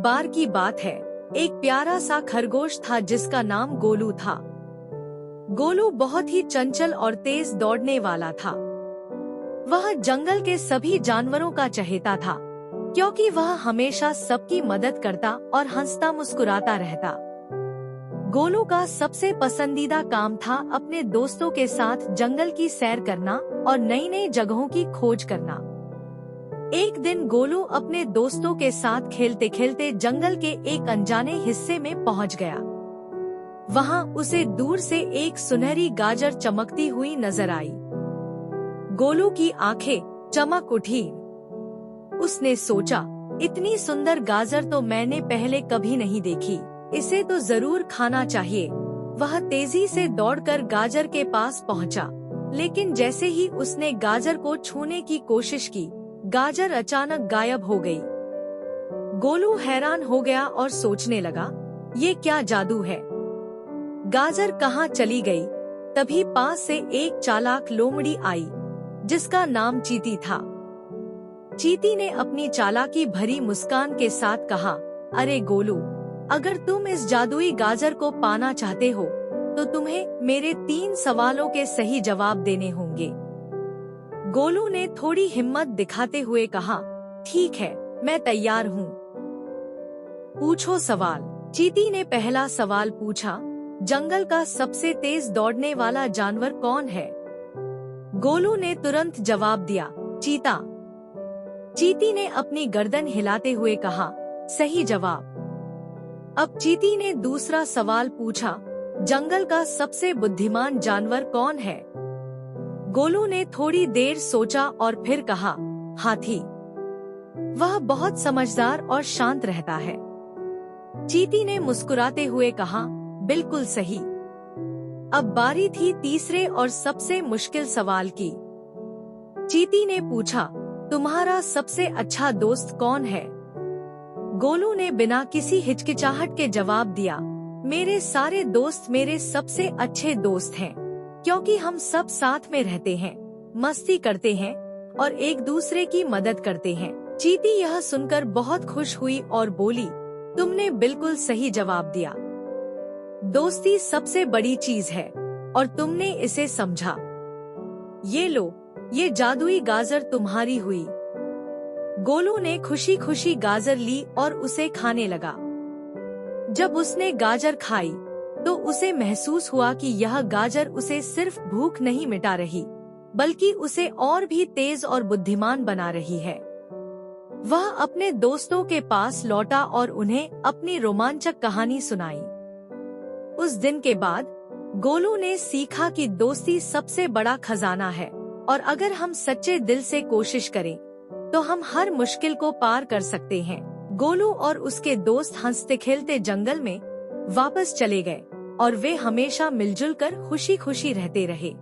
बार की बात है, एक प्यारा सा खरगोश था जिसका नाम गोलू था। गोलू बहुत ही चंचल और तेज दौड़ने वाला था। वह जंगल के सभी जानवरों का चहेता था, क्योंकि वह हमेशा सबकी मदद करता और हंसता मुस्कुराता रहता। गोलू का सबसे पसंदीदा काम था अपने दोस्तों के साथ जंगल की सैर करना और नई नई जगहों की खोज करना। एक दिन गोलू अपने दोस्तों के साथ खेलते खेलते जंगल के एक अनजाने हिस्से में पहुंच गया। वहां उसे दूर से एक सुनहरी गाजर चमकती हुई नजर आई। गोलू की आंखें चमक उठी। उसने सोचा, इतनी सुंदर गाजर तो मैंने पहले कभी नहीं देखी, इसे तो जरूर खाना चाहिए। वह तेजी से दौड़कर गाजर के पास पहुंचा, लेकिन जैसे ही उसने गाजर को छूने की कोशिश की, गाजर अचानक गायब हो गई। गोलू हैरान हो गया और सोचने लगा, ये क्या जादू है? गाजर कहाँ चली गई? तभी पास से एक चालाक लोमड़ी आई, जिसका नाम चींटी था। चींटी ने अपनी चालाकी भरी मुस्कान के साथ कहा, अरे गोलू, अगर तुम इस जादुई गाजर को पाना चाहते हो, तो तुम्हें मेरे 3 सवालों के सही जवाब देने होंगे। गोलू ने थोड़ी हिम्मत दिखाते हुए कहा, ठीक है, मैं तैयार हूँ। पूछो सवाल। चींटी ने पहला सवाल पूछा, जंगल का सबसे तेज दौड़ने वाला जानवर कौन है? गोलू ने तुरंत जवाब दिया, चीता। चींटी ने अपनी गर्दन हिलाते हुए कहा, सही जवाब। अब चींटी ने दूसरा सवाल पूछा, जंगल का सबसे बुद्धिमान जानवर कौन है? गोलू ने थोड़ी देर सोचा और फिर कहा, हाथी। वह बहुत समझदार और शांत रहता है। चींटी ने मुस्कुराते हुए कहा, बिल्कुल सही। अब बारी थी तीसरे और सबसे मुश्किल सवाल की। चींटी ने पूछा, तुम्हारा सबसे अच्छा दोस्त कौन है? गोलू ने बिना किसी हिचकिचाहट के जवाब दिया, मेरे सारे दोस्त मेरे सबसे अच्छे दोस्त हैं, क्योंकि हम सब साथ में रहते हैं, मस्ती करते हैं और एक दूसरे की मदद करते हैं। चींटी यह सुनकर बहुत खुश हुई और बोली, तुमने बिल्कुल सही जवाब दिया। दोस्ती सबसे बड़ी चीज है और तुमने इसे समझा। ये लो, ये जादुई गाजर तुम्हारी हुई। गोलू ने खुशी खुशी गाजर ली और उसे खाने लगा। जब उसने गाजर खाई, तो उसे महसूस हुआ कि यह गाजर उसे सिर्फ भूख नहीं मिटा रही, बल्कि उसे और भी तेज और बुद्धिमान बना रही है। वह अपने दोस्तों के पास लौटा और उन्हें अपनी रोमांचक कहानी सुनाई। उस दिन के बाद गोलू ने सीखा कि दोस्ती सबसे बड़ा खजाना है और अगर हम सच्चे दिल से कोशिश करें, तो हम हर मुश्किल को पार कर सकते हैं। गोलू और उसके दोस्त हंसते खेलते जंगल में वापस चले गए और वे हमेशा मिलजुल कर खुशी खुशी रहते रहे।